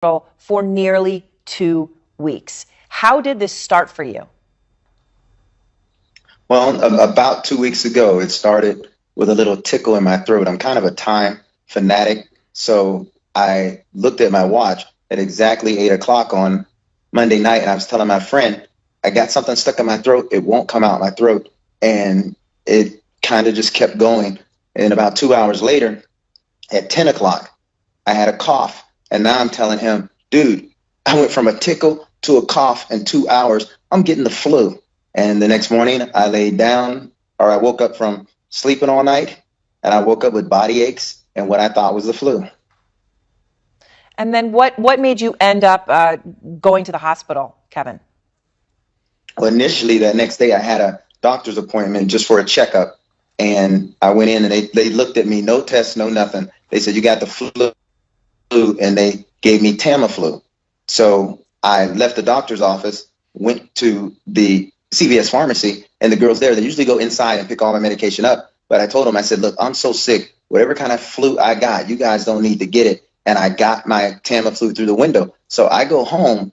for nearly 2 weeks. How did this start for you? Well, about 2 weeks ago, it started with a little tickle in my throat. I'm kind of a time fanatic. So I looked at my watch at exactly 8 o'clock on Monday night, and I was telling my friend, I got something stuck in my throat. It won't come out my throat. And it kind of just kept going. And about 2 hours later, at 10 o'clock, I had a cough. And now I'm telling him, dude, I went from a tickle to a cough in 2 hours. I'm getting the flu. And the next morning, I laid down, or I woke up from sleeping all night, and I woke up with body aches and what I thought was the flu. And then what made you end up going to the hospital, Kevin? Well, initially, that next day, I had a doctor's appointment just for a checkup. And I went in and they looked at me, no tests, no nothing. They said, you got the flu, and they gave me Tamiflu. So I left the doctor's office, went to the CVS pharmacy, and the girls there, they usually go inside and pick all my medication up. But I told them, I said, look, I'm so sick. Whatever kind of flu I got, you guys don't need to get it. And I got my Tamiflu through the window. So I go home,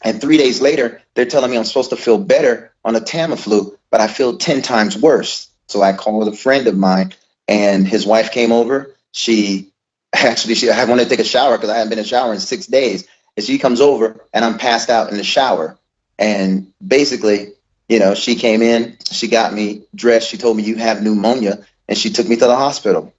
and 3 days later, they're telling me I'm supposed to feel better on a Tamiflu, but I feel 10 times worse. So I called a friend of mine, and his wife came over. I wanted to take a shower because I hadn't been in a shower in 6 days. And she comes over, and I'm passed out in the shower. And basically, she came in, she got me dressed. She told me, you have pneumonia, and she took me to the hospital.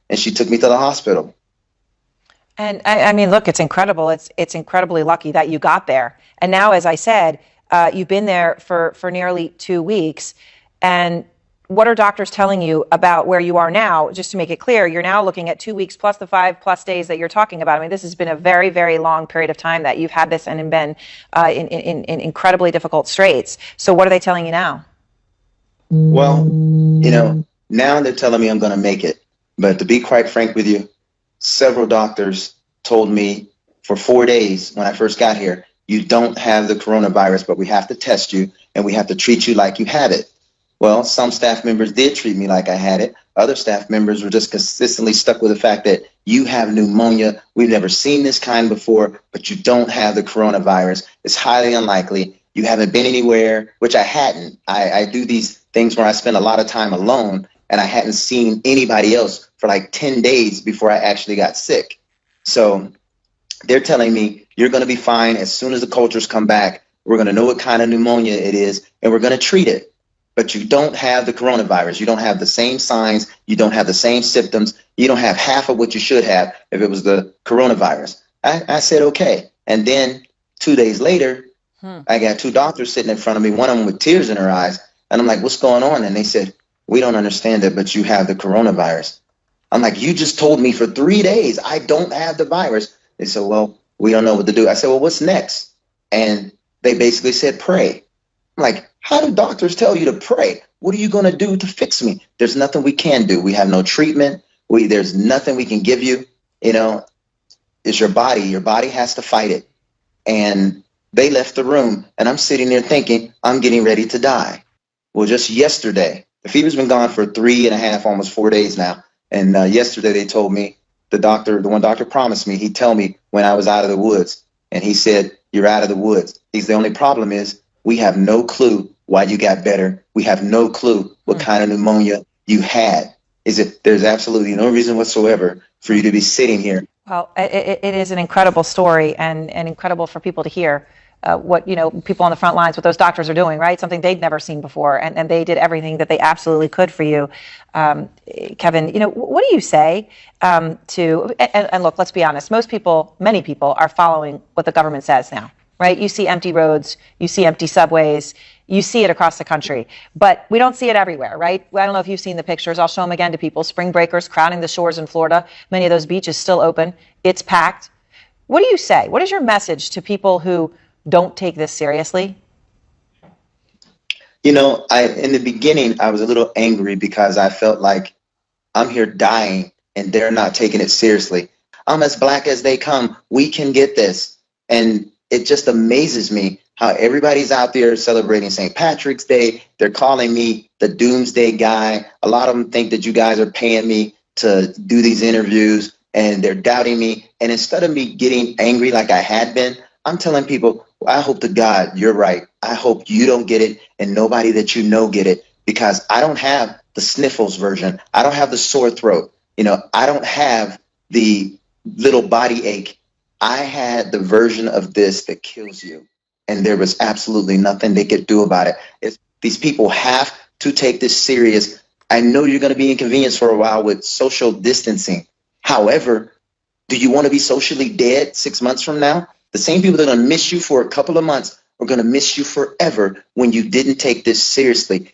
And she took me to the hospital. And I mean, look, it's incredible. It's incredibly lucky that you got there. And now, as I said, you've been there for nearly 2 weeks. And what are doctors telling you about where you are now? Just to make it clear, you're now looking at 2 weeks plus the 5+ days that you're talking about. I mean, this has been a very, very long period of time that you've had this and been in incredibly difficult straits. So what are they telling you now? Well, now they're telling me I'm going to make it. But to be quite frank with you, several doctors told me for 4 days when I first got here, you don't have the coronavirus, but we have to test you and we have to treat you like you have it. Well, some staff members did treat me like I had it. Other staff members were just consistently stuck with the fact that you have pneumonia. We've never seen this kind before, but you don't have the coronavirus. It's highly unlikely. You haven't been anywhere, which I hadn't. I do these things where I spend a lot of time alone, and I hadn't seen anybody else for like 10 days before I actually got sick. So they're telling me you're going to be fine. As soon as the cultures come back, we're going to know what kind of pneumonia it is, and we're going to treat it. But you don't have the coronavirus. You don't have the same signs. You don't have the same symptoms. You don't have half of what you should have if it was the coronavirus. I said, okay. And then 2 days later, I got two doctors sitting in front of me, one of them with tears in her eyes. And I'm like, what's going on? And they said, we don't understand it, but you have the coronavirus. I'm like, you just told me for 3 days I don't have the virus. They said, well, we don't know what to do. I said, well, what's next? And they basically said, pray. I'm like, how do doctors tell you to pray? What are you going to do to fix me? There's nothing we can do. We have no treatment. There's nothing we can give you. It's your body. Your body has to fight it. And they left the room, and I'm sitting there thinking, I'm getting ready to die. Well, just yesterday, the fever's been gone for 3.5, almost 4 days now. And yesterday they told me, the one doctor promised me, he'd tell me when I was out of the woods. And he said, you're out of the woods. The only problem is we have no clue why you got better. We have no clue what kind of pneumonia you had. There's absolutely no reason whatsoever for you to be sitting here. Well, it is an incredible story and incredible for people to hear what people on the front lines, what those doctors are doing, right? Something they'd never seen before, and they did everything that they absolutely could for you. Kevin, what do you say and look, let's be honest, many people are following what the government says now, right? You see empty roads, you see empty subways, you see it across the country, but we don't see it everywhere, right? I don't know if you've seen the pictures. I'll show them again to people. Spring breakers crowding the shores in Florida. Many of those beaches still open. It's packed. What do you say? What is your message to people who don't take this seriously? In the beginning, I was a little angry because I felt like I'm here dying and they're not taking it seriously. I'm as black as they come. We can get this. And it just amazes me how everybody's out there celebrating St. Patrick's Day. They're calling me the doomsday guy. A lot of them think that you guys are paying me to do these interviews, and they're doubting me. And instead of me getting angry like I had been, I'm telling people, well, I hope to God you're right. I hope you don't get it and nobody that you know get it, because I don't have the sniffles version. I don't have the sore throat. I don't have the little body ache. I had the version of this that kills you, and there was absolutely nothing they could do about it. These people have to take this serious. I know you're going to be inconvenienced for a while with social distancing. However, do you want to be socially dead 6 months from now? The same people that are going to miss you for a couple of months are going to miss you forever when you didn't take this seriously.